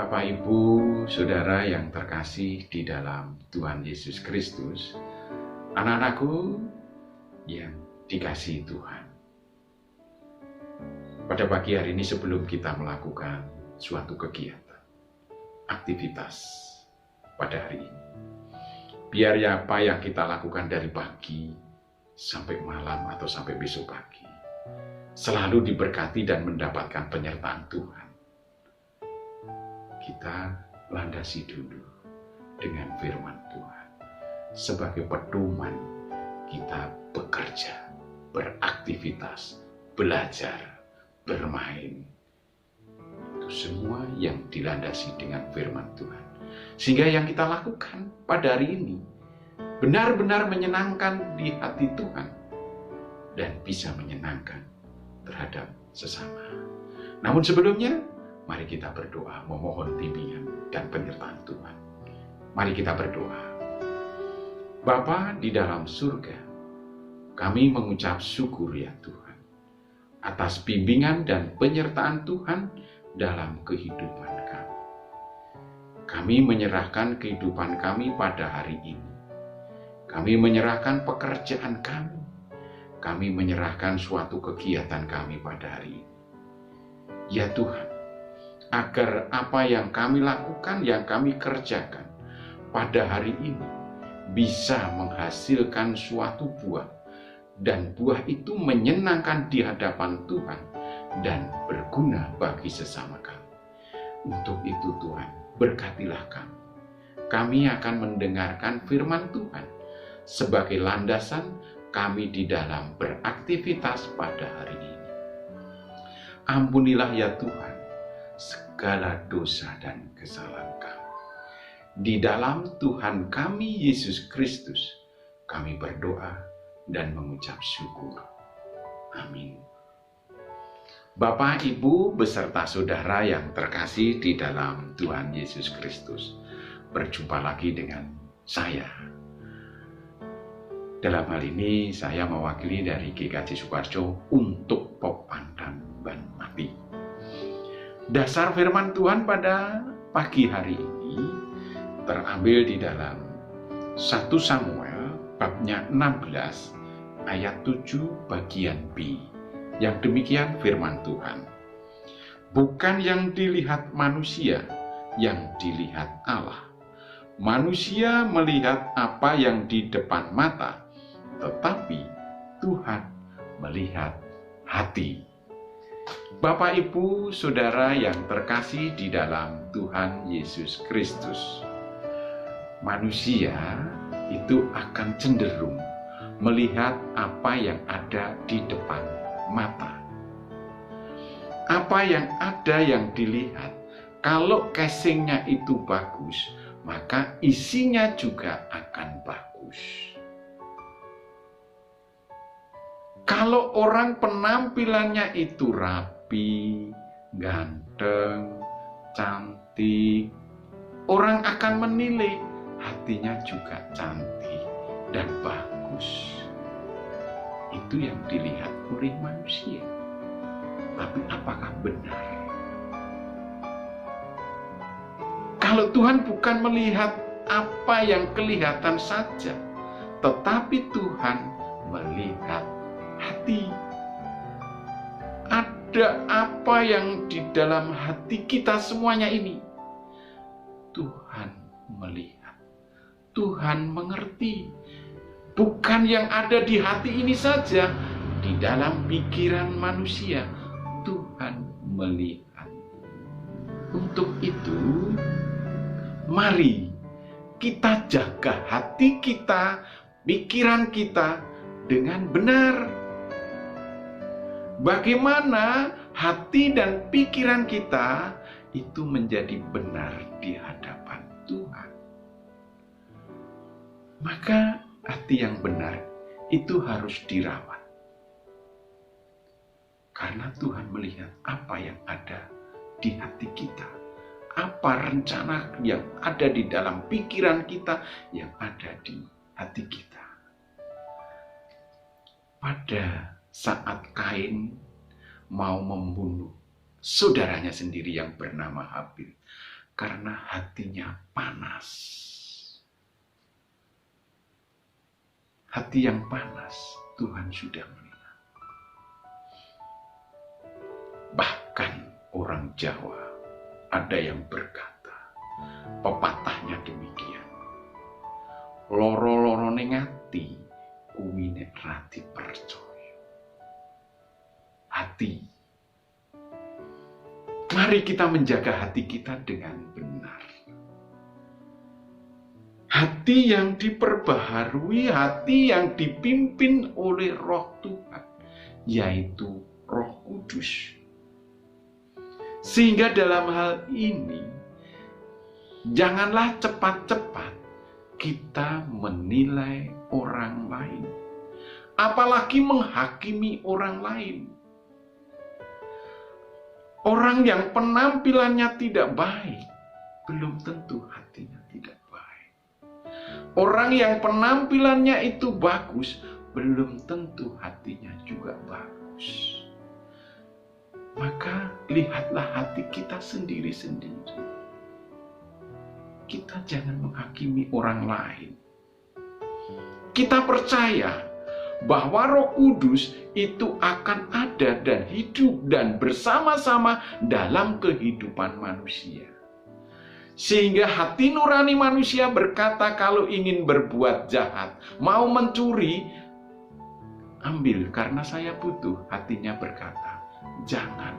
Bapak, Ibu, Saudara yang terkasih di dalam Tuhan Yesus Kristus, anak-anakku yang dikasihi Tuhan. Pada pagi hari ini sebelum kita melakukan suatu kegiatan, aktivitas pada hari ini, biar apa yang kita lakukan dari pagi sampai malam atau sampai besok pagi, selalu diberkati dan mendapatkan penyertaan Tuhan. Kita landasi dulu dengan firman Tuhan sebagai pedoman kita bekerja, beraktivitas, belajar, bermain. Itu semua yang dilandasi dengan firman Tuhan. Sehingga yang kita lakukan pada hari ini benar-benar menyenangkan di hati Tuhan dan bisa menyenangkan terhadap sesama. Namun sebelumnya, mari kita berdoa memohon bimbingan dan penyertaan Tuhan. Mari kita berdoa. Bapa di dalam surga, kami mengucap syukur ya Tuhan, atas bimbingan dan penyertaan Tuhan dalam kehidupan kami. Kami menyerahkan kehidupan kami pada hari ini. Kami menyerahkan pekerjaan kami. Kami menyerahkan suatu kegiatan kami pada hari ini. Ya Tuhan, agar apa yang kami lakukan, yang kami kerjakan pada hari ini bisa menghasilkan suatu buah, dan buah itu menyenangkan di hadapan Tuhan dan berguna bagi sesama kami. Untuk itu Tuhan, berkatilah kami. Kami akan mendengarkan firman Tuhan sebagai landasan kami di dalam beraktivitas pada hari ini. Ampunilah ya Tuhan segala dosa dan kesalahan kami. Di dalam Tuhan kami Yesus Kristus, kami berdoa dan mengucap syukur. Amin. Bapak, Ibu, beserta saudara yang terkasih di dalam Tuhan Yesus Kristus, berjumpa lagi dengan saya. Dalam hal ini, saya mewakili dari GKJ Sukoharjo untuk Pepandan Banmati. Dasar firman Tuhan pada pagi hari ini terambil di dalam 1 Samuel babnya 16 ayat 7 bagian B. Yang demikian firman Tuhan. Bukan yang dilihat manusia, yang dilihat Allah. Manusia melihat apa yang di depan mata, tetapi Tuhan melihat hati. Bapak, Ibu, Saudara yang terkasih di dalam Tuhan Yesus Kristus, manusia itu akan cenderung melihat apa yang ada di depan mata. Apa yang ada yang dilihat, kalau casingnya itu bagus, maka isinya juga akan bagus. Kalau orang penampilannya itu rapi, ganteng, cantik, orang akan menilai hatinya juga cantik dan bagus. Itu yang dilihat oleh manusia. Tapi apakah benar? Kalau Tuhan bukan melihat apa yang kelihatan saja, tetapi Tuhan melihat hati. Ada apa yang di dalam hati kita semuanya ini? Tuhan melihat. Tuhan mengerti. Bukan yang ada di hati ini saja, di dalam pikiran manusia, Tuhan melihat. Untuk itu, mari kita jaga hati kita, pikiran kita dengan benar. Bagaimana hati dan pikiran kita itu menjadi benar di hadapan Tuhan. Maka hati yang benar itu harus dirawat. Karena Tuhan melihat apa yang ada di hati kita. Apa rencana yang ada di dalam pikiran kita, yang ada di hati kita. Pada saat Kain mau membunuh saudaranya sendiri yang bernama Habil, karena hatinya panas. Hati yang panas Tuhan sudah melihat. Bahkan orang Jawa ada yang berkata, pepatahnya demikian, loro-loro ning ati kuwi nek ra dipercaya. Hati. Mari kita menjaga hati kita dengan benar. Hati yang diperbaharui, hati yang dipimpin oleh Roh Tuhan, yaitu Roh Kudus. Sehingga dalam hal ini, janganlah cepat-cepat kita menilai orang lain, apalagi menghakimi orang lain. Orang yang penampilannya tidak baik, belum tentu hatinya tidak baik. Orang yang penampilannya itu bagus, belum tentu hatinya juga bagus. Maka lihatlah hati kita sendiri-sendiri. Kita jangan menghakimi orang lain. Kita percaya bahwa Roh Kudus itu akan ada dan hidup dan bersama-sama dalam kehidupan manusia. Sehingga hati nurani manusia berkata kalau ingin berbuat jahat, mau mencuri, ambil karena saya butuh. Hatinya berkata, jangan,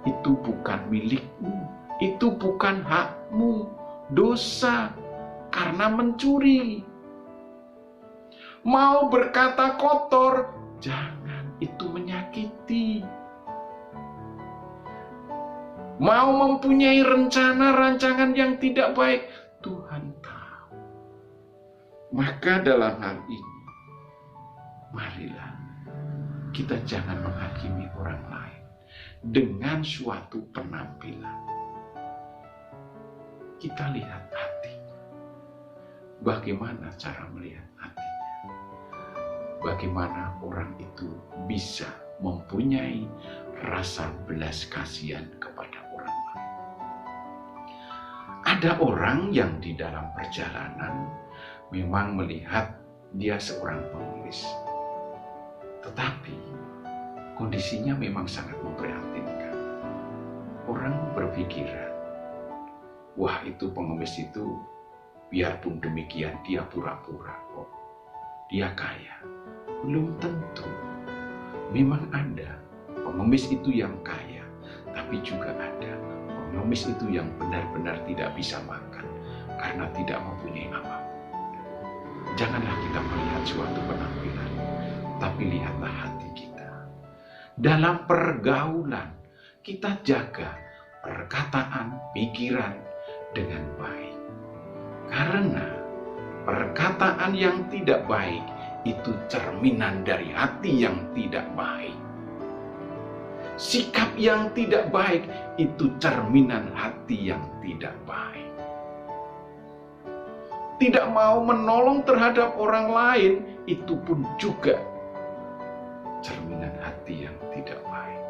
itu bukan milikmu, itu bukan hakmu, dosa karena mencuri. Mau berkata kotor, jangan, itu menyakiti. Mau mempunyai rencana rancangan yang tidak baik, Tuhan tahu. Maka dalam hal ini, marilah kita jangan menghakimi orang lain dengan suatu penampilan. Kita lihat hatinya. Bagaimana cara melihat hatinya? Bagaimana orang itu bisa mempunyai rasa belas kasihan kepada orang lain. Ada orang yang di dalam perjalanan memang melihat dia seorang pengemis. Tetapi kondisinya memang sangat memprihatinkan. Orang berpikiran, wah itu pengemis itu biarpun demikian dia pura-pura kok. Dia kaya. Belum tentu. Memang ada pengemis itu yang kaya, tapi juga ada pengemis itu yang benar-benar tidak bisa makan karena tidak mempunyai apapun. Janganlah kita melihat suatu penampilan, tapi lihatlah hati kita. Dalam pergaulan, kita jaga perkataan, pikiran dengan baik. Karena perkataan yang tidak baik itu cerminan dari hati yang tidak baik. Sikap yang tidak baik itu cerminan hati yang tidak baik. Tidak mau menolong terhadap orang lain, itu pun juga cerminan hati yang tidak baik.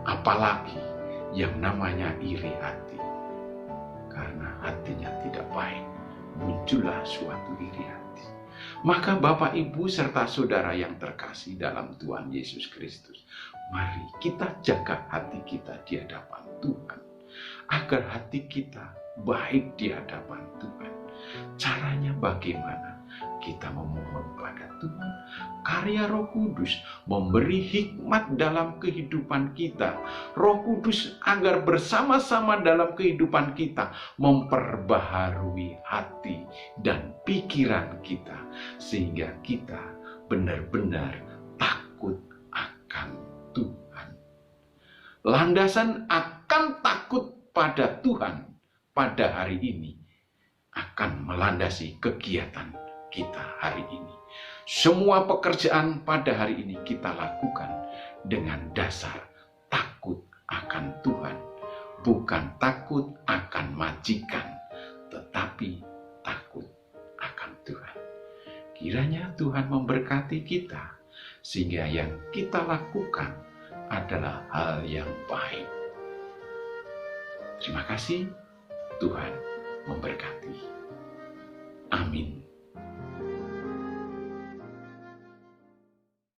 Apalagi yang namanya iri hati. Karena hatinya tidak baik, muncullah suatu iri hati. Maka Bapak, Ibu, serta saudara yang terkasih dalam Tuhan Yesus Kristus, mari kita jaga hati kita di hadapan Tuhan, agar hati kita baik di hadapan Tuhan. Caranya bagaimana? Kita memohon pada Tuhan, karya Roh Kudus memberi hikmat dalam kehidupan kita. Roh Kudus agar bersama-sama dalam kehidupan kita memperbaharui hati dan pikiran kita, sehingga kita benar-benar takut akan Tuhan. Landasan akan takut pada Tuhan pada hari ini akan melandasi kegiatan kita hari ini. Semua pekerjaan pada hari ini kita lakukan dengan dasar takut akan Tuhan. Bukan takut akan majikan, tetapi takut akan Tuhan. Kiranya Tuhan memberkati kita, sehingga yang kita lakukan adalah hal yang baik. Terima kasih. Tuhan memberkati. Amin.